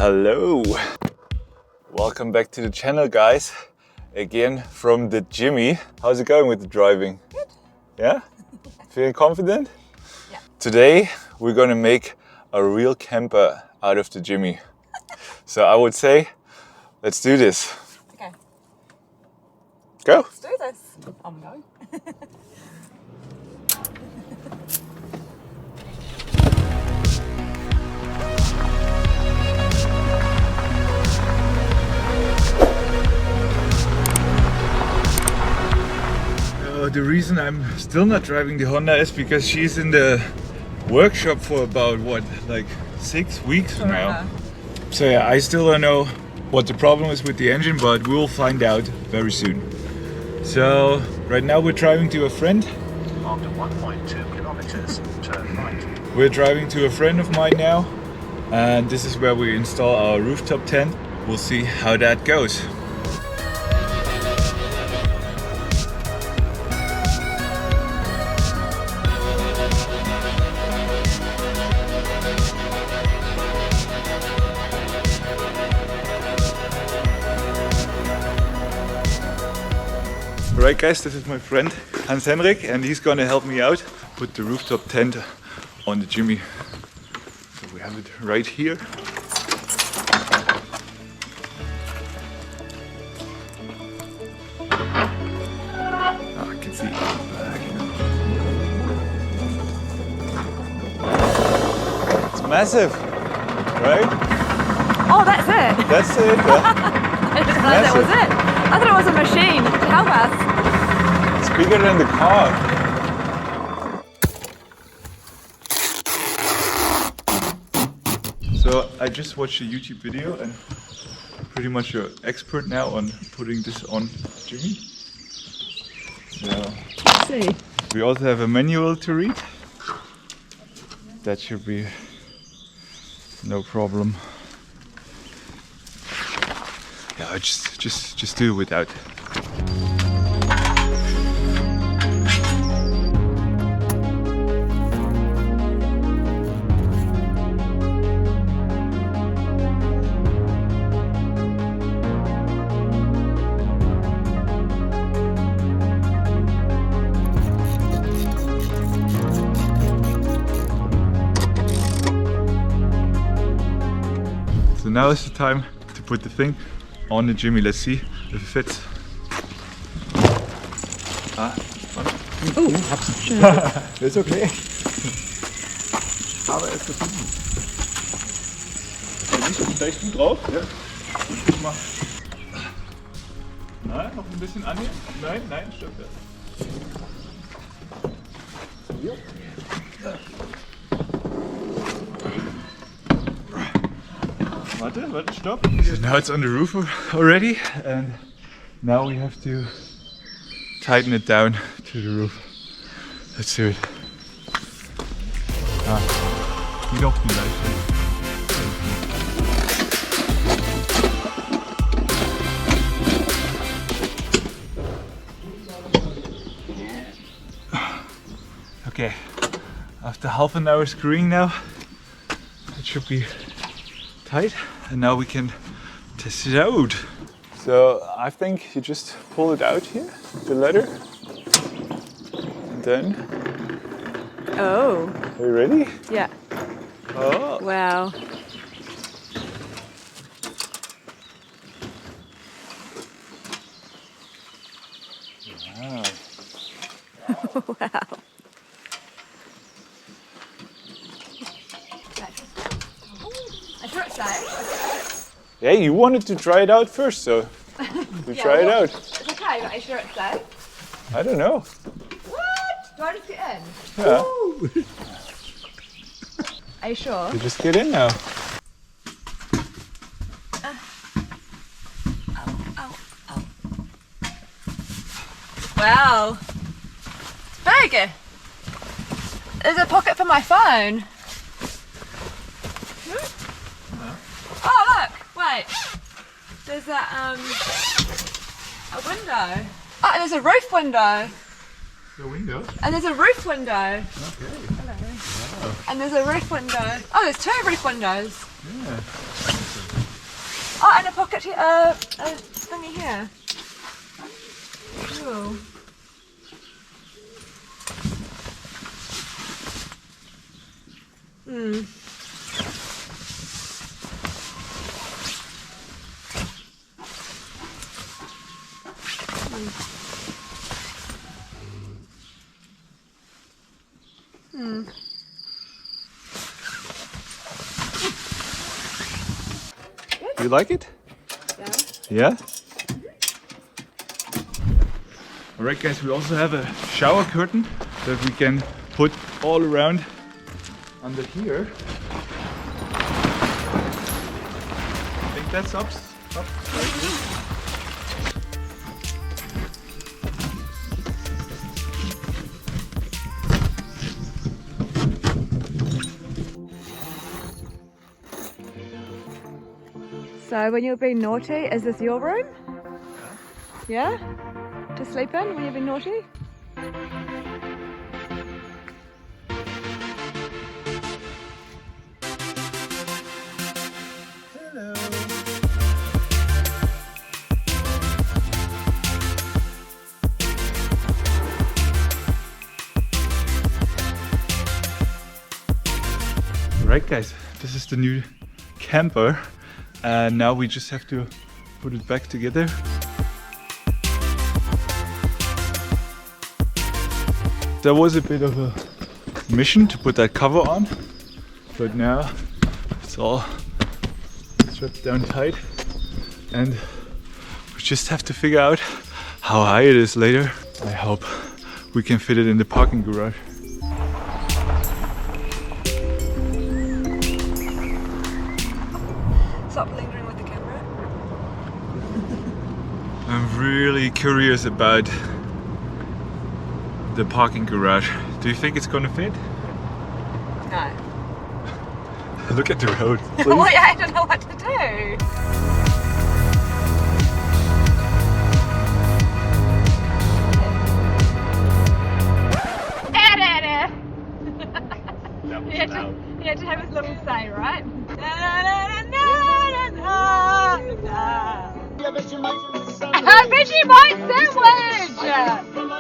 Hello! Welcome back to the channel, guys. Again from the Jimmy. How's it going with the driving? Good. Yeah? Feeling confident? Yeah. Today we're gonna make a real camper out of the Jimmy. So I would say, let's do this. Okay. Go! Let's do this. I'm going. The reason I'm still not driving the Honda is because she's in the workshop for about, what, like 6 weeks from now. So yeah, I still don't know what the problem is with the engine, but we'll find out very soon. So right now we're driving to a friend. After 1.2 kilometers, turn right. We're driving to a friend of mine now, and this is where we install our rooftop tent. We'll see how that goes. Alright guys, this is my friend Hans Henrik, and he's gonna help me out put the rooftop tent on the Jimmy. So we have it right here. Oh, I can see it back. It's massive, right? Oh, that's it? That's it. I didn't realize that was it. I thought it was a machine to help us. It's bigger than the car. So I just watched a YouTube video and pretty much an expert now on putting this on Jimmy. So Let's see. we also have a manual to read. That should be no problem. Yeah, just do it without. So now is the time to put the thing on the Jimmy. Let's see if it fits. Oh, Ist okay. Aber es gefunden. Ist gleich gut drauf? Ja. Guck mal. Nein, noch ein bisschen annehmen. Nein, stimmt ja. Ja. Warte, stop. So now it's on the roof already, and now we have to tighten it down to the roof. Let's do it. Niet op die lijst. Okay, after half an hour screwing now, it should be tight, and now we can test it out. So I think you just pull it out here, the leather, and then. Oh. Are you ready? Yeah. Oh. Wow. Wow. Wow. I sure it's safe. Yeah, you wanted to try it out first, so we try it out. It's okay, but are you sure it's safe? I don't know. What? Do I just get in? Yeah. Are you sure? You just get in now. Oh. Wow. Big. There's a pocket for my phone. Oh look, wait. There's a window. Oh, there's a roof window. The window? And there's a roof window. Okay. Hello. Wow. And there's a roof window. Oh, there's two roof windows. Yeah. Oh, and a pocket here, a thingy here. Cool. Hmm. Hmm. You like it? Yeah. Yeah? Alright guys, we also have a shower curtain that we can put all around under here. I think that's up right here. So when you're being naughty, is this your room? Yeah? To sleep in when you're being naughty? Hello. Right guys, this is the new camper. And now we just have to put it back together. There was a bit of a mission to put that cover on, but now it's all strapped down tight, and we just have to figure out how high it is later. I hope we can fit it in the parking garage. Stop lingering with the camera. I'm really curious about the parking garage. Do you think it's gonna fit? No. Look at the road, please. Well, I don't know what to do. He had to have his little say, right? A Vegemite sandwich!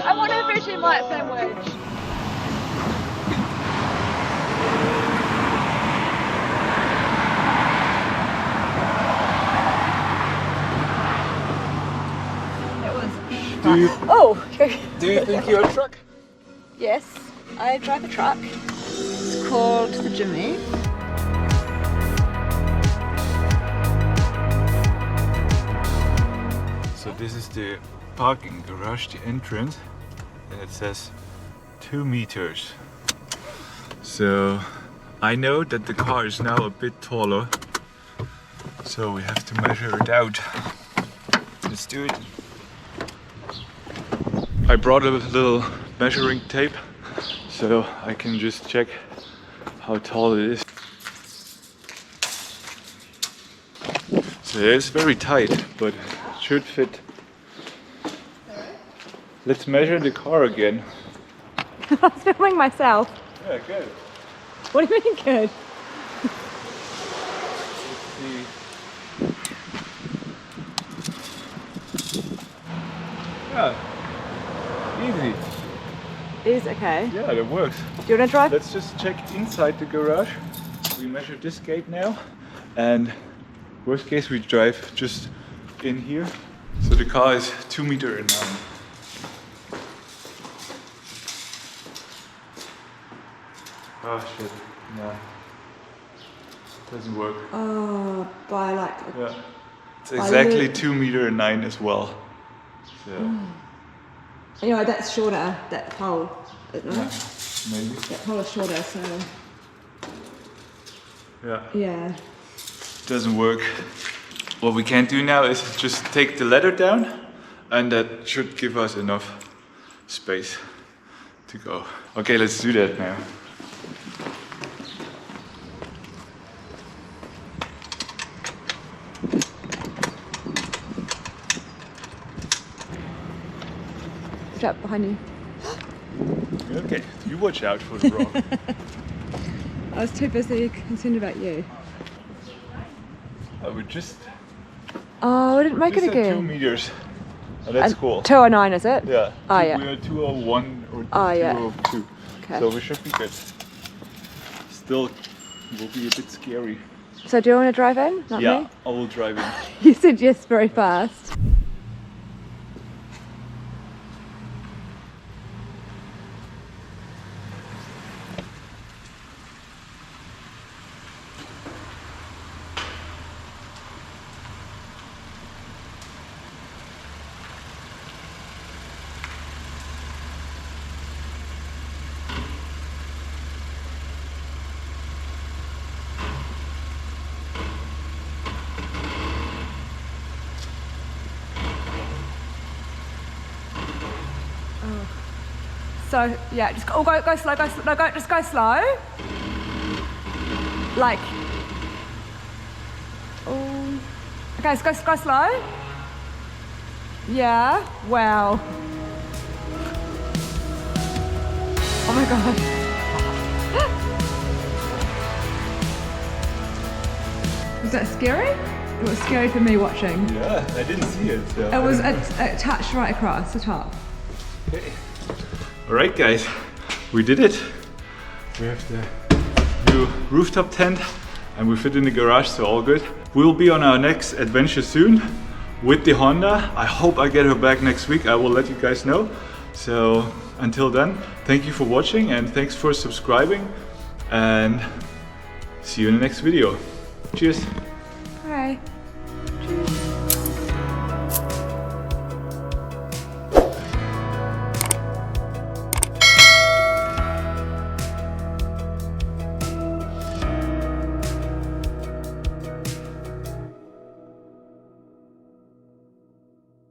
I want a Vegemite sandwich. Do you think you're a truck? Yes, I drive a truck. It's called the Jimny. So this is the parking garage, the entrance, and it says 2 meters. So I know that the car is now a bit taller, so we have to measure it out. Let's do it. I brought a little measuring tape so I can just check how tall it is. So it's very tight, but it should fit. Let's measure the car again. I was filming myself. Yeah, good. What do you mean good? Let's see. Yeah. Easy. Is okay. Yeah, that works. Do you want to drive? Let's just check inside the garage. We measure this gate now, and worst case we drive just in here. So the car is 2 meters and 9. Oh shit, no. Doesn't work. Oh, by like... Yeah. It's exactly 2 meters and 9 as well. So. Anyway, that's shorter, that pole, isn't it? Yeah, maybe. That pole is shorter, so... Yeah. Yeah. Doesn't work. What we can do now is just take the ladder down, and that should give us enough space to go. Okay, let's do that now. Strap behind you. Okay, you watch out for the rock. I was too busy concerned about you. We just Oh, I didn't make This it at 2 again. meters. Oh, that's cool. 209, is it? Yeah. Oh, yeah. We're 201 or Oh, yeah. 202. Okay. So we should be good. Still will be a bit scary. So do you want to drive in? Not Yeah, me? I will drive in. You said yes very fast. So yeah, just go slow, just go slow. Like, oh, okay, go slow. Yeah, wow. Oh my god. Was that scary? It was scary for me watching. Yeah, I didn't see it. So It was attached right across the top. Okay. Alright guys, we did it. We have the new rooftop tent and we fit in the garage, so all good. We'll be on our next adventure soon with the Honda. I hope I get her back next week. I will let you guys know. So until then, thank you for watching and thanks for subscribing and see you in the next video. Cheers.